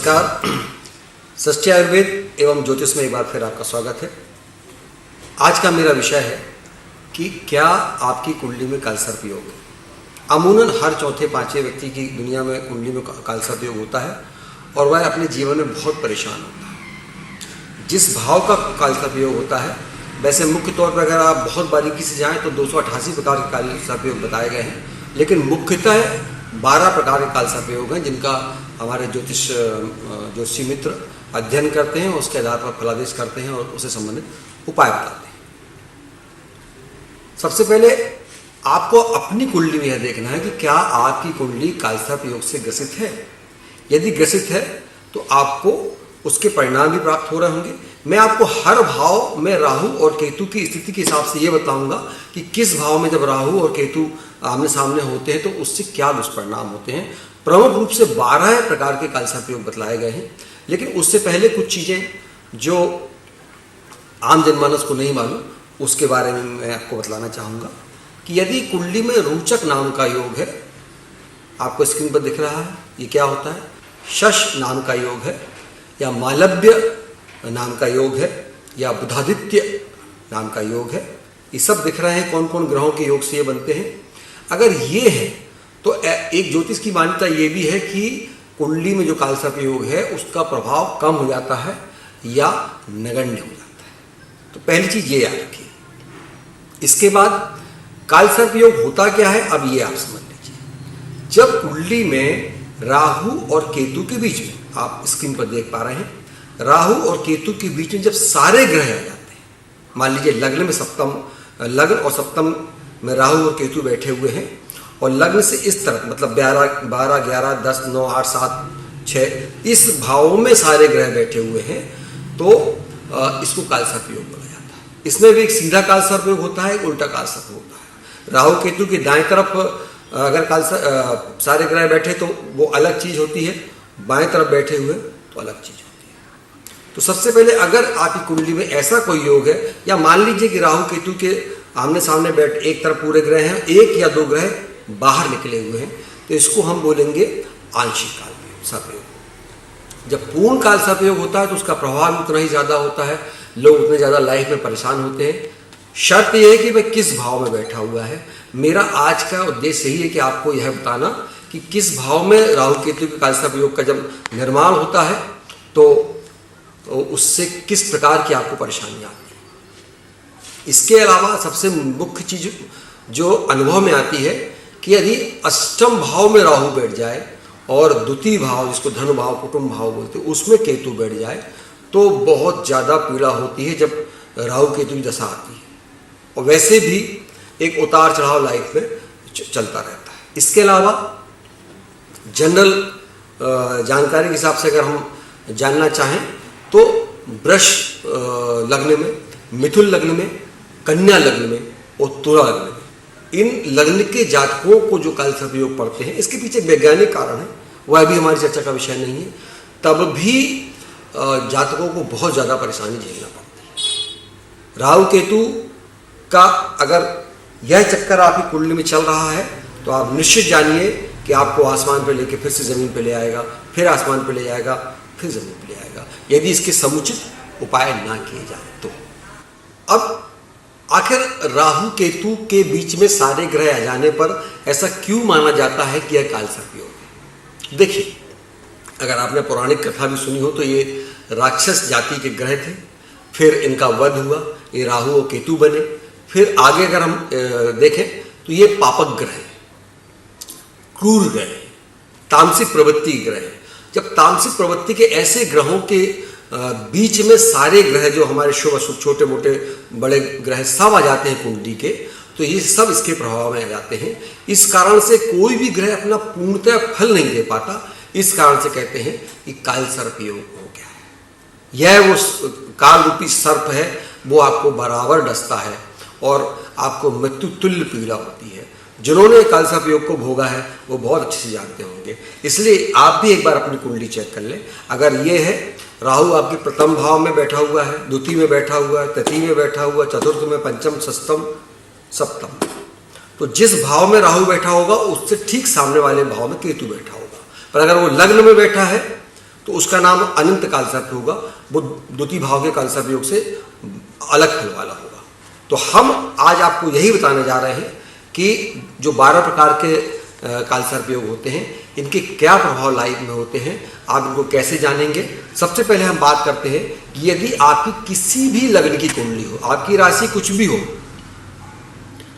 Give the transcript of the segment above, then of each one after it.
नमस्कार। षष्ठी आयुर्वेद एवं ज्योतिष में एक बार फिर आपका स्वागत है। आज का मेरा विषय है कि क्या आपकी कुंडली में कालसर्प योग है। अमूमन हर चौथे पांचवें व्यक्ति की दुनिया में कुंडली में कालसर्प योग होता है और वह अपने जीवन में बहुत परेशान होता है। जिस भाव का कालसर्प योग होता है, वैसे मुख्य तौर पर अगर आप बहुत बारीकी से जाएं तो 288 प्रकार के कालसर्प योग बताए गए हैं, लेकिन मुख्यतः 12 प्रकार के कालसर्प योग हैं जिनका हमारे ज्योतिषी मित्र अध्ययन करते हैं, उसके आधार पर फलादेश करते हैं और उससे संबंधित उपाय बताते हैं। सबसे पहले आपको अपनी कुंडली में यह देखना है कि क्या आपकी कुंडली कालसर्प योग से ग्रसित है। यदि ग्रसित है तो आपको उसके परिणाम भी प्राप्त हो रहे होंगे। मैं आपको हर भाव में राहु और केतु की स्थिति के हिसाब से ये बताऊंगा कि किस भाव में जब राहु और केतु आमने सामने होते हैं तो उससे क्या दुष्परिणाम होते हैं। प्रमुख रूप से 12 प्रकार के कालसर्प योग बतलाए गए हैं, लेकिन उससे पहले कुछ चीजें जो आम जनमानस को नहीं मालूम उसके बारे में मैं आपको बतलाना चाहूँगा कि यदि कुंडली में रोचक नाम का योग है, आपको स्क्रीन पर दिख रहा है, ये क्या होता है। शश नाम का योग है, या मालव्य नाम का योग है, या बुधादित्य नाम का योग है। ये सब दिख रहे हैं कौन कौन ग्रहों के योग से ये बनते हैं। अगर ये है तो एक ज्योतिष की मान्यता ये भी है कि कुंडली में जो कालसर्प योग है उसका प्रभाव कम हो जाता है या नगण्य हो जाता है। तो पहली चीज ये याद रखिए। इसके बाद कालसर्प योग होता क्या है, अब ये आप समझ लीजिए। जब कुंडली में राहु और केतु के बीच में, आप स्क्रीन पर देख पा रहे हैं, राहु और केतु के बीच में जब सारे ग्रह आ जाते हैं, मान लीजिए लग्न में लग्न और सप्तम में राहु और केतु बैठे हुए हैं और लग्न से इस तरफ मतलब 12, 11, 10, 9, 8, 7, 6 इस भावों में सारे ग्रह बैठे हुए हैं तो इसको कालसर्प योग बोला जाता है। इसमें भी एक सीधा कालसर्प योग होता है, एक उल्टा कालसर्प होता है। राहु केतु की दाएं तरफ अगर सारे ग्रह बैठे तो वो अलग चीज होती है, बाएं तरफ बैठे हुए तो अलग चीज होती है। तो सबसे पहले अगर आपकी कुंडली में ऐसा कोई योग है, या मान लीजिए कि राहु केतु के आमने सामने बैठ एक तरफ पूरे ग्रह हैं, एक या दो ग्रह बाहर निकले हुए हैं, तो इसको हम बोलेंगे आंशिक कालसर्प योग। जब पूर्ण कालसर्प योग होता है तो उसका प्रभाव उतना ही ज्यादा होता है, लोग उतने ज्यादा लाइफ में परेशान होते हैं। शर्त यह है कि वह किस भाव में बैठा हुआ है। मेरा आज का उद्देश्य यही है कि आपको यह बताना कि किस भाव में राहु केतु के कालसर्प योग का जब निर्माण होता है तो उससे किस प्रकार की आपको परेशानी आती है। इसके अलावा सबसे मुख्य चीज जो अनुभव में आती है कि यदि अष्टम भाव में राहु बैठ जाए और द्वितीय भाव, जिसको धन भाव, कुटुंब भाव बोलते हैं, उसमें केतु बैठ जाए तो बहुत ज्यादा पीड़ा होती है जब राहु केतु की दशा आती है। और वैसे भी एक उतार चढ़ाव लाइफ में चलता रहता है। इसके अलावा जनरल जानकारी के हिसाब से अगर हम जानना चाहें तो वृष लग्न में, मिथुन लग्न में, कन्या लग्न में और तुला लग्न में, इन लग्न के जातकों को जो कालसर्प योग पड़ते हैं, इसके पीछे वैज्ञानिक कारण है, वह भी हमारी चर्चा का विषय नहीं है, तब भी जातकों को बहुत ज्यादा परेशानी झेलना पड़ती है। राहु केतु का अगर यह चक्कर आपकी कुंडली में चल रहा है तो आप निश्चित जानिए कि आपको आसमान पर लेके फिर से जमीन पर ले आएगा, फिर आसमान पर ले जाएगा, फिर जमीन पर ले आएगा, यदि इसके समुचित उपाय ना किए जाए तो। अब आखिर राहु केतु के बीच में सारे ग्रह आ जाने पर ऐसा क्यों माना जाता है कि यह कालसर्प योग है। देखिए, अगर आपने पौराणिक कथा भी सुनी हो तो ये राक्षस जाति के ग्रह थे, फिर इनका वध हुआ, ये राहु और केतु बने। फिर आगे अगर हम देखें तो ये पापक ग्रह, क्रूर ग्रह, तामसिक प्रवृत्ति ग्रह। जब तामसिक प्रवृत्ति के ऐसे ग्रहों के बीच में सारे ग्रह जो हमारे शुभ अशुभ छोटे मोटे बड़े ग्रह सब आ जाते हैं कुंडली के, तो ये सब इसके प्रभाव में आ जाते हैं। इस कारण से कोई भी ग्रह अपना पूर्णतः फल नहीं दे पाता। इस कारण से कहते हैं कि कालसर्प योग हो गया है। यह वो काल रूपी सर्प है, वो आपको बराबर डसता है और आपको मृत्यु तुल्य पीड़ा होती है। जिन्होंने कालसर्प योग को भोगा है वो बहुत अच्छे से जानते होंगे। इसलिए आप भी एक बार अपनी कुंडली चेक कर लें। अगर ये है राहु आपके प्रथम भाव में बैठा हुआ है, द्वितीय में बैठा हुआ है, तृतीय में बैठा हुआ, चतुर्थ में, पंचम, षष्ठम, सप्तम, तो जिस भाव में राहु बैठा होगा उससे ठीक सामने वाले भाव में केतु बैठा होगा। पर अगर वो लग्न में बैठा है तो उसका नाम अनंत कालसर्प होगा, वो द्वितीय भाव के कालसर्प योग से अलग फल वाला होगा। तो हम आज आपको यही बताने जा रहे हैं कि जो 12 प्रकार के कालसर्प योग होते हैं, इनके क्या प्रभाव लाइफ में होते हैं, आप इनको कैसे जानेंगे। सबसे पहले हम बात करते हैं कि यदि आपकी किसी भी लग्न की कुंडली हो, आपकी राशि कुछ भी हो,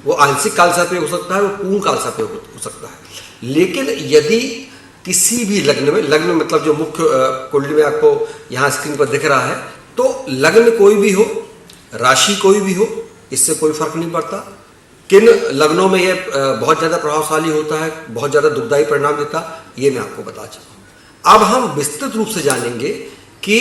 वो आंशिक कालसर्प योग हो सकता है, वो पूर्ण कालसर्प योग हो सकता है। लेकिन यदि किसी भी लग्न में, लग्न मतलब जो मुख्य कुंडली में आपको यहाँ स्क्रीन पर दिख रहा है, तो लग्न कोई भी हो, राशि कोई भी हो, इससे कोई फर्क नहीं पड़ता। किन लग्नों में ये बहुत ज़्यादा प्रभावशाली होता है, बहुत ज़्यादा दुखदायी परिणाम देता, ये मैं आपको बता चुका हूँ। अब हम विस्तृत रूप से जानेंगे कि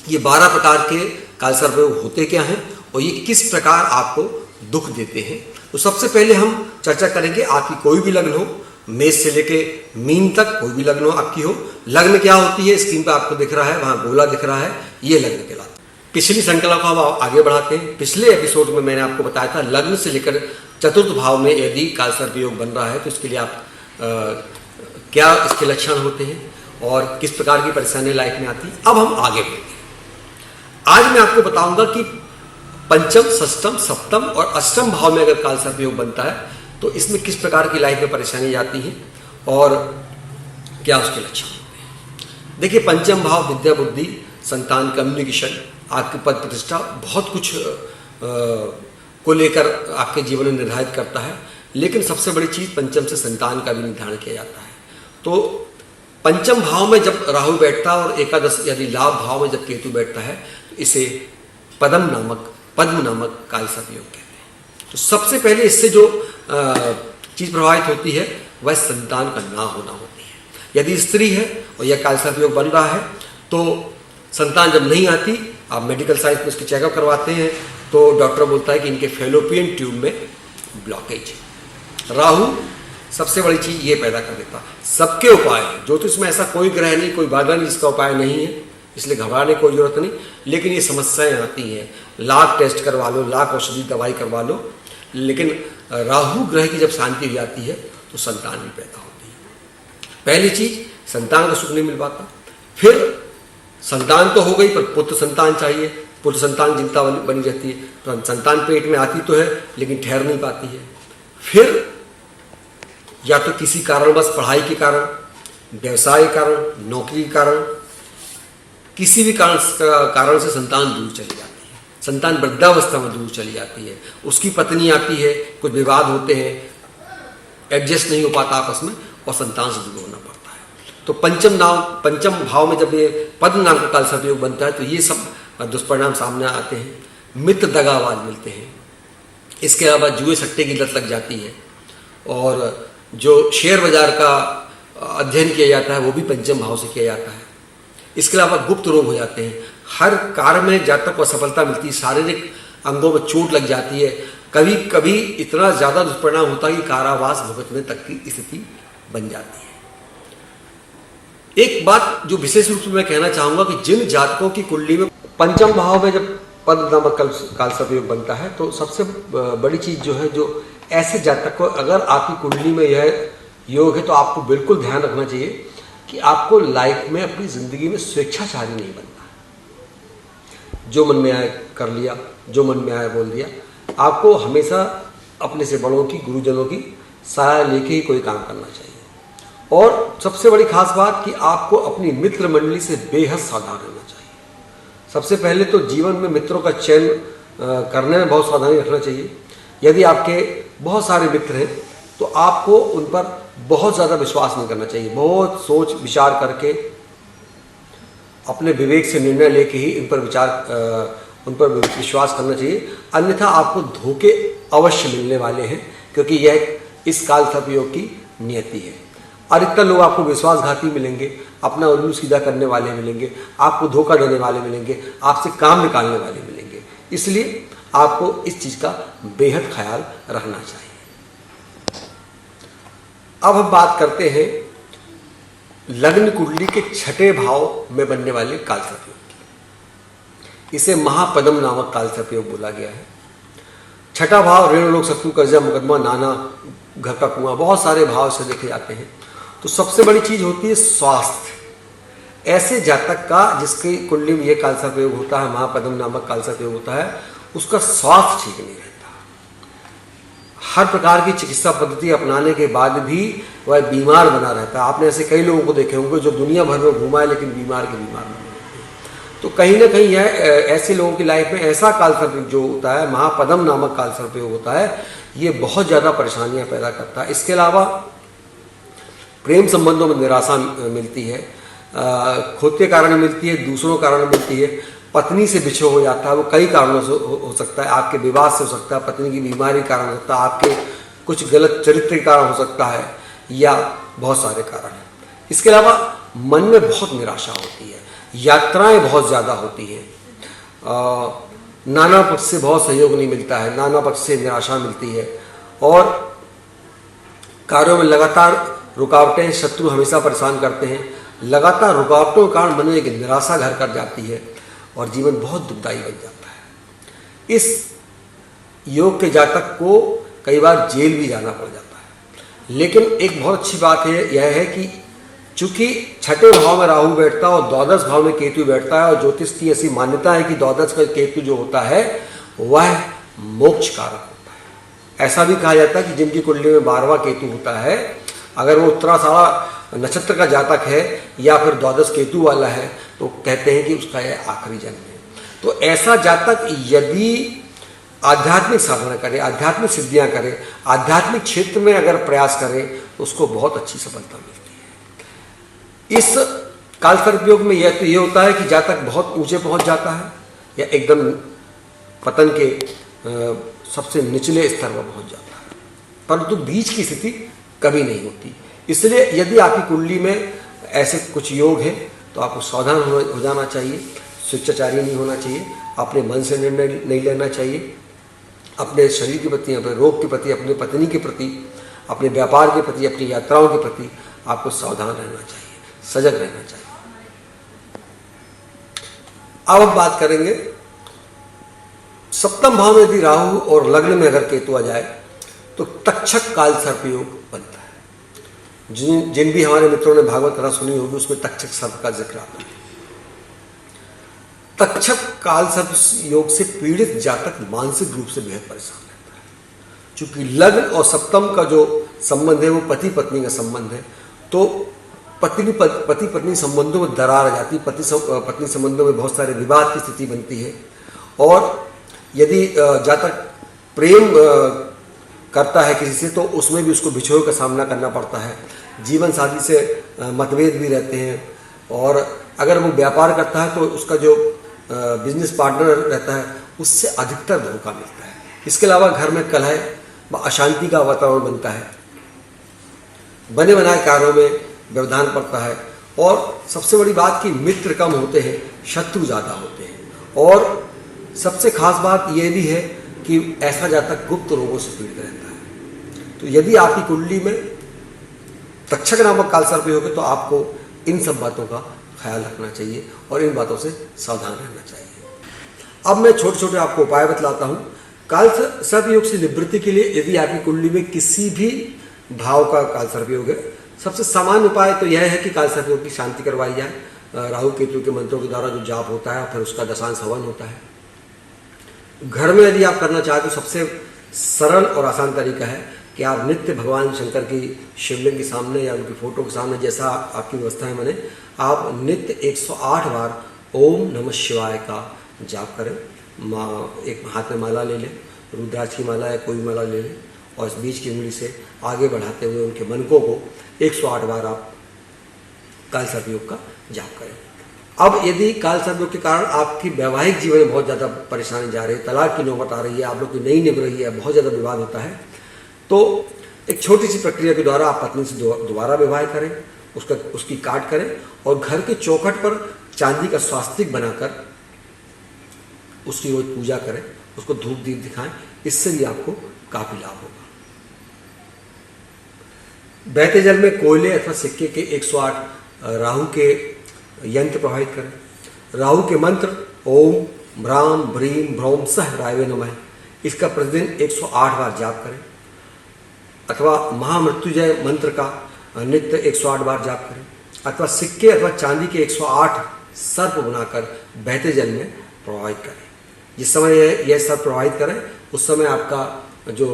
ये 12 प्रकार के कालसर्प योग होते क्या हैं और ये किस प्रकार आपको दुख देते हैं। तो सबसे पहले हम चर्चा करेंगे, आपकी कोई भी लग्न हो, मेष से लेके मीन तक कोई भी लग्न हो आपकी हो, लग्न क्या होती है स्क्रीन पर आपको दिख रहा है, वहाँ गोला दिख रहा है, ये लग्न कहलाता है। पिछली श्रृंखला को हम आगे बढ़ाते हैं। पिछले एपिसोड में मैंने आपको बताया था लग्न से लेकर चतुर्थ भाव में यदि कालसर्प योग बन रहा है तो इसके लिए आप क्या इसके लक्षण होते हैं और किस प्रकार की परेशानी लाइफ में आती है। अब हम आगे बढ़ते हैं। आज मैं आपको बताऊंगा कि पंचम, षष्टम, सप्तम और अष्टम भाव में अगर कालसर्प योग बनता है तो इसमें किस प्रकार की लाइफ में परेशानी आती है और क्या उसके लक्षण होते हैं। देखिए, पंचम भाव विद्या, बुद्धि, संतान, कम्युनिकेशन, आपकी पद प्रतिष्ठा, बहुत कुछ को लेकर आपके जीवन में निर्धारित करता है। लेकिन सबसे बड़ी चीज़ पंचम से संतान का भी निर्धारण किया जाता है। तो पंचम भाव में जब राहु बैठता है और एकादश यानी लाभ भाव में जब केतु बैठता है तो इसे पद्म नामक कालसर्प योग कहते हैं। तो सबसे पहले इससे जो चीज़ प्रभावित होती है वह संतान का ना होना होती है। यदि स्त्री है और यह कालसर्प योग बन रहा है तो संतान जब नहीं आती, आप मेडिकल साइंस में उसकी चेकअप करवाते हैं तो डॉक्टर बोलता है कि इनके फेलोपियन ट्यूब में ब्लॉकेज है। राहु सबसे बड़ी चीज़ ये पैदा कर देता है। सबके उपाय हैं, ज्योतिष में ऐसा कोई ग्रह नहीं, कोई बाधा नहीं जिसका उपाय नहीं है, इसलिए घबराने की कोई जरूरत नहीं। लेकिन ये समस्याएं आती हैं, लाख टेस्ट करवा लो, लाख औषधि दवाई करवा लो, लेकिन राहु ग्रह की जब शांति हो जाती है तो संतान भी पैदा होती है। पहली चीज, संतान का सुख नहीं मिल पाता। फिर संतान तो हो गई पर पुत्र संतान चाहिए, पुत्र संतान चिंता बनी रहती है। तो संतान पेट में आती तो है लेकिन ठहर नहीं पाती है। फिर या तो किसी कारणवश, पढ़ाई के कारण, व्यवसाय के कारण, नौकरी के कारण, किसी भी कारण से संतान दूर चली जाती है। संतान वृद्धावस्था में दूर चली जाती है, उसकी पत्नी आती है, कुछ विवाद होते हैं, एडजस्ट नहीं हो पाता आपस में और संतान से दूर होना पड़ता है। तो पंचम भाव में जब ये पद्म नाम का कालसर्प योग बनता है तो ये सब दुष्परिणाम सामने आते हैं। मित्र दगाबाज मिलते हैं, इसके अलावा जुए सट्टे की लत लग जाती है और जो शेयर बाजार का अध्ययन किया जाता है वो भी पंचम भाव से किया जाता है। इसके अलावा गुप्त रोग हो जाते हैं, हर कार्य में जातक को असफलता मिलती है, शारीरिक अंगों में चोट लग जाती है, कभी कभी इतना ज़्यादा दुष्परिणाम होता है कि कारावास भुगतने तक की स्थिति बन जाती है। एक बात जो विशेष रूप से मैं कहना चाहूँगा कि जिन जातकों की कुंडली में पंचम भाव में जब पद्म नामक कालसर्प योग बनता है तो सबसे बड़ी चीज़ जो है, जो ऐसे जातक को अगर आपकी कुंडली में यह योग है तो आपको बिल्कुल ध्यान रखना चाहिए कि आपको लाइफ में, अपनी ज़िंदगी में स्वेच्छाचारी नहीं बनना। जो मन में आए कर लिया, जो मन में आए बोल दिया। आपको हमेशा अपने से बड़ों की, गुरुजनों की सलाह लेके ही कोई काम करना चाहिए। और सबसे बड़ी खास बात कि आपको अपनी मित्र मंडली से बेहद सावधान रहना चाहिए। सबसे पहले तो जीवन में मित्रों का चयन करने में बहुत सावधानी रखना चाहिए। यदि आपके बहुत सारे मित्र हैं तो आपको उन पर बहुत ज़्यादा विश्वास नहीं करना चाहिए। बहुत सोच विचार करके, अपने विवेक से निर्णय लेके ही उन पर विश्वास करना चाहिए। अन्यथा आपको धोखे अवश्य मिलने वाले हैं, क्योंकि यह इस कालसर्प योग की नियति है। अधिकतर लोग आपको विश्वासघाती मिलेंगे, अपना उल्लू सीधा करने वाले मिलेंगे, आपको धोखा देने वाले मिलेंगे, आपसे काम निकालने वाले मिलेंगे। इसलिए आपको इस चीज़ का बेहद ख्याल रखना चाहिए। अब हम बात करते हैं लग्न कुंडली के छठे भाव में बनने वाले कालसर्प योग की। इसे महापद्म नामक कालसर्प योग बोला गया है। छठा भाव ऋण, लोग, शत्रु, कर्जा, मुकदमा, नाना, घर का कुआं, बहुत सारे भाव से देखे जाते हैं। तो सबसे बड़ी चीज होती है स्वास्थ्य। ऐसे जातक का जिसकी कुंडली में ये काल सर्प योग होता है, महापद्म नामक काल सर्प योग होता है, उसका स्वास्थ्य ठीक नहीं रहता। हर प्रकार की चिकित्सा पद्धति अपनाने के बाद भी वह बीमार बना रहता है। आपने ऐसे कई लोगों को देखे होंगे जो दुनिया भर में घुमा है लेकिन बीमार के बीमार बने रहते हैं। तो कहीं ना कहीं यह ऐसे लोगों की लाइफ में ऐसा काल सर्प जो होता है, महापद्म नामक काल सर्प योग होता है, ये बहुत ज़्यादा परेशानियां पैदा करता है। इसके अलावा प्रेम संबंधों में निराशा मिलती है, खुद के कारण मिलती है, दूसरों के कारण मिलती है, पत्नी से बिछड़ हो जाता है। वो कई कारणों से हो सकता है, आपके विवाद से हो सकता है, पत्नी की बीमारी के कारण हो सकता है, आपके कुछ गलत चरित्र के कारण हो सकता है, या बहुत सारे कारण हैं। इसके अलावा मन में बहुत निराशा होती है, यात्राएं बहुत ज़्यादा होती हैं, नाना पक्ष से बहुत सहयोग नहीं मिलता है, नाना पक्ष से निराशा मिलती है, और कार्यों में लगातार रुकावटें, शत्रु हमेशा परेशान करते हैं। लगातार रुकावटों के कारण मन में एक निराशा घर कर जाती है और जीवन बहुत दुखदायी बन जाता है। इस योग के जातक को कई बार जेल भी जाना पड़ जाता है। लेकिन एक बहुत अच्छी बात यह है कि चूंकि छठे भाव में राहु बैठता है और द्वादश भाव में केतु बैठता है, और ज्योतिष की ऐसी मान्यता है कि द्वादश का केतु जो होता है वह मोक्ष कारक होता है। ऐसा भी कहा जाता है कि जिनकी कुंडली में 12वां केतु होता है, अगर वो उत्तराषाढ़ा नक्षत्र का जातक है या फिर द्वादश केतु वाला है, तो कहते हैं कि उसका यह आखिरी जन्म है। तो ऐसा जातक यदि आध्यात्मिक साधना करे, आध्यात्मिक सिद्धियां करे, आध्यात्मिक क्षेत्र में अगर प्रयास करे, तो उसको बहुत अच्छी सफलता मिलती है। इस काल सर्प योग में यह तो ये होता है कि जातक बहुत ऊंचे पहुंच जाता है या एकदम पतन के सबसे निचले स्तर पर पहुंच जाता है, परंतु बीच की स्थिति कभी नहीं होती। इसलिए यदि आपकी कुंडली में ऐसे कुछ योग हैं तो आपको सावधान हो जाना चाहिए, स्वेच्छाचारी नहीं होना चाहिए, अपने मन से निर्णय नहीं लेना चाहिए, अपने शरीर के प्रति, अपने रोग के प्रति, अपने पत्नी के प्रति, अपने व्यापार के प्रति, अपनी यात्राओं के प्रति आपको सावधान रहना चाहिए, सजग रहना चाहिए। अब हम बात करेंगे सप्तम भाव में यदि राहु और लग्न में अगर केतु आ जाए तो तक्षक काल सर्प योग बनता है। जिन भी हमारे मित्रों ने भागवत कथा सुनी होगी उसमें तक्षक सर्प का जिक्र आता है। तक्षक काल सर्प योग से पीड़ित जातक मानसिक रूप से बेहद परेशान रहता है। चूंकि लग्न और सप्तम का जो संबंध है वो पति पत्नी का संबंध है, तो पति पत्नी संबंधों में दरार आ जाती है, पत्नी संबंधों में बहुत सारे विवाद की स्थिति बनती है। और यदि जातक प्रेम करता है किसी से तो उसमें भी उसको बिछोह का सामना करना पड़ता है, जीवन साथी से मतभेद भी रहते हैं, और अगर वो व्यापार करता है तो उसका जो बिजनेस पार्टनर रहता है उससे अधिकतर धोखा मिलता है। इसके अलावा घर में कलह व अशांति का वातावरण बनता है, बने बनाए कार्यों में व्यवधान पड़ता है, और सबसे बड़ी बात कि मित्र कम होते हैं, शत्रु ज़्यादा होते हैं। और सबसे खास बात यह भी है कि ऐसा जातक गुप्त रोगों से पीड़ित रहता है। तो यदि आपकी कुंडली में तक्षक नामक काल सर्प योग है तो आपको इन सब बातों का ख्याल रखना चाहिए और इन बातों से सावधान रहना चाहिए। अब मैं छोटे छोटे आपको उपाय बतलाता हूँ। काल सर्प योग से निवृत्ति के लिए यदि आपकी कुंडली में किसी भी भाव का काल सर्प योग है, सबसे सामान्य उपाय तो यह है कि काल सर्प योग की शांति करवाई जाए। राहु केतु के मंत्रों के द्वारा जो जाप होता है, फिर उसका दशांश हवन होता है। घर में यदि आप करना चाहते तो सबसे सरल और आसान तरीका है कि आप नित्य भगवान शंकर की शिवलिंग के सामने या उनकी फोटो के सामने, जैसा आपकी व्यवस्था है मैंने, आप नित्य 108 बार ओम नमः शिवाय का जाप करें। एक हाथ में माला ले लें, रुद्राक्ष की माला या कोई माला ले लें, और इस बीच की उंगली से आगे बढ़ाते हुए उनके मनकों को 108 बार आप काल सर्प योग का जाप करें। अब यदि काल सर्प योग के कारण आपकी वैवाहिक जीवन में बहुत ज़्यादा परेशानी जा रही है, तलाक की नौबत आ रही है, आप लोग की नहीं निभ रही है, बहुत ज़्यादा विवाद होता है, तो एक छोटी सी प्रक्रिया के द्वारा आप पत्नी से दोबारा विवाह करें, उसकी काट करें, और घर के चौखट पर चांदी का स्वास्तिक बनाकर उसकी रोज पूजा करें, उसको धूप दीप दिखाएं। इससे भी आपको काफी लाभ होगा। बहते जल में कोयले अथवा सिक्के के 108 राहु के यंत्र प्रभावित करें। राहु के मंत्र ओम भ्राम भ्रीम भ्रौम सह रायवे नमः, इसका प्रतिदिन 108 बार जाप करें, अथवा महामृत्युंजय मंत्र का नित्य 108 बार जाप करें। अथवा सिक्के अथवा चांदी के 108 सर्प बनाकर बहते जल में प्रवाहित करें। जिस समय यह सर्प प्रवाहित करें उस समय आपका जो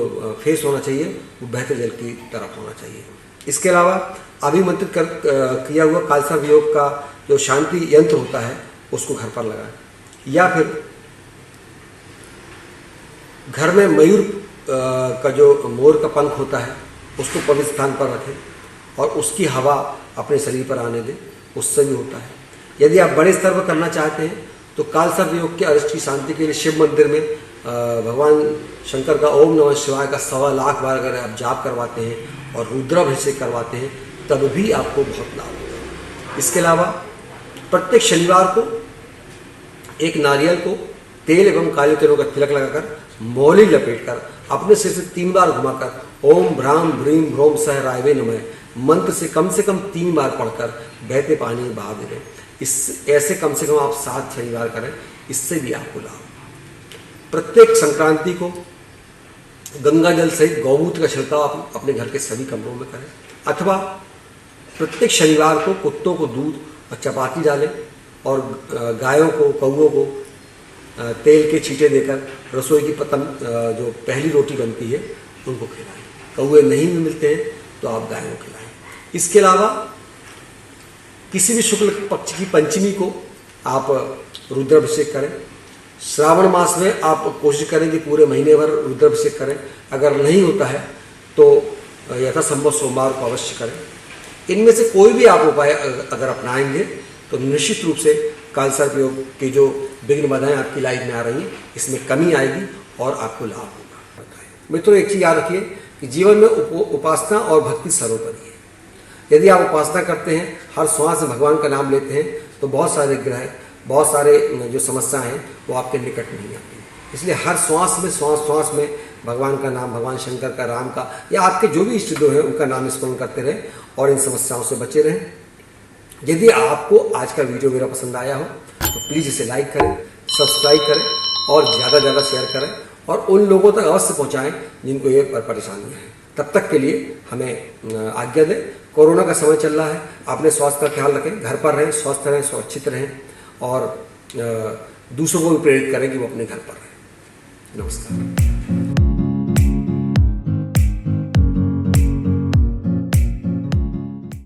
फेस होना चाहिए वो बहते जल की तरफ होना चाहिए। इसके अलावा अभिमंत्रित किया हुआ कालसर्प योग का जो शांति यंत्र होता है उसको घर पर लगाएं, या फिर घर में मयूर का जो मोर का पंख होता है उसको पवित्र स्थान पर रखें और उसकी हवा अपने शरीर पर आने दें, उससे भी होता है। यदि आप बड़े स्तर पर करना चाहते हैं तो कालसर्प योग के अरिष्ट की शांति के लिए शिव मंदिर में भगवान शंकर का ओम नमः शिवाय का 1.25 लाख बार अगर आप जाप करवाते हैं और रुद्राभिषेक करवाते हैं तब भी आपको बहुत लाभ होगा। इसके अलावा प्रत्येक शनिवार को एक नारियल को तेल एवं काले तिलों का तिलक लगाकर मौली लपेटकर अपने सिर से 3 बार घुमाकर ओम भ्राम भ्रीम भ्रोम सह रायवे नमः मंत्र से कम 3 बार पढ़कर बहते पानी में बहा दें। इस ऐसे कम से कम आप 7 शनिवार करें, इससे भी आपको लाभ। प्रत्येक संक्रांति को गंगा जल सहित गौमूत्र का छिड़काव आप अपने घर के सभी कमरों में करें, अथवा प्रत्येक शनिवार को कुत्तों को दूध और चपाती डालें और गायों को कौओं को तेल के छींटे देकर रसोई की जो पहली रोटी बनती है उनको खिलाएं। कौए नहीं भी मिलते हैं तो आप गायों को खिलाएं। इसके अलावा किसी भी शुक्ल पक्ष की पंचमी को आप रुद्राभिषेक करें। श्रावण मास में आप कोशिश करें कि पूरे महीने भर रुद्राभिषेक करें। अगर नहीं होता है तो यथासंभव सोमवार को अवश्य करें। इनमें से कोई भी आप उपाय अगर अपनाएंगे तो निश्चित रूप से कालसर्प योग की जो विघ्न बाधाएं आपकी लाइफ में आ रही हैं इसमें कमी आएगी और आपको लाभ होगा। मित्रों, एक चीज़ याद रखिए कि जीवन में उपासना और भक्ति सर्वोपरि है। यदि आप उपासना करते हैं, हर श्वास में भगवान का नाम लेते हैं, तो बहुत सारे ग्रह, बहुत सारे जो समस्याएं हैं वो आपके निकट नहीं आती। इसलिए हर श्वास में भगवान का नाम, भगवान शंकर का, राम का या आपके जो भी इष्ट देव हैं उनका नाम स्मरण करते रहें और इन समस्याओं से बचे रहें। यदि आपको आज का वीडियो मेरा पसंद आया हो तो प्लीज़ इसे लाइक करें, सब्सक्राइब करें और ज़्यादा शेयर करें और उन लोगों तक अवश्य पहुंचाएं जिनको ये परेशानियाँ हैं। तब तक के लिए हमें आज्ञा दें। कोरोना का समय चल रहा है, अपने स्वास्थ्य का ख्याल रखें, घर पर रहें, स्वस्थ रहें, सुरक्षित रहें और दूसरों को भी प्रेरित करें कि वो अपने घर पर रहें। नमस्कार।